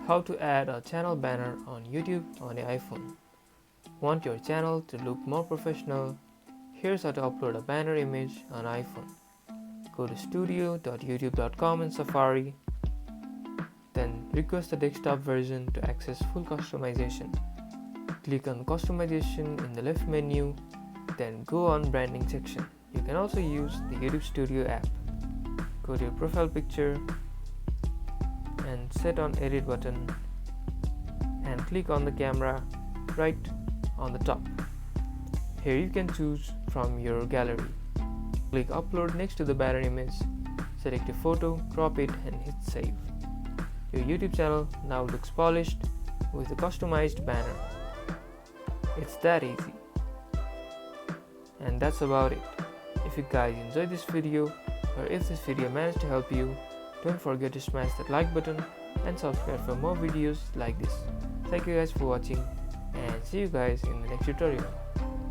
How to add a channel banner on YouTube on the iPhone. Want your channel to look more professional? Here's how to upload a banner image on iPhone. Go to studio.youtube.com in Safari, then request the desktop version to access full customization. Click on customization in the left menu, then go on branding section. You can also use the YouTube Studio app. Go to your profile picture and set on edit button and click on the camera right on the top. Here you can choose from your gallery. Click upload next to the banner image, select a photo, crop it and hit save. Your YouTube channel now looks polished with a customized banner. It's that easy. And that's about it. If you guys enjoyed this video or if this video managed to help you, don't forget to smash that like button and subscribe for more videos like this. Thank you guys for watching and see you guys in the next tutorial.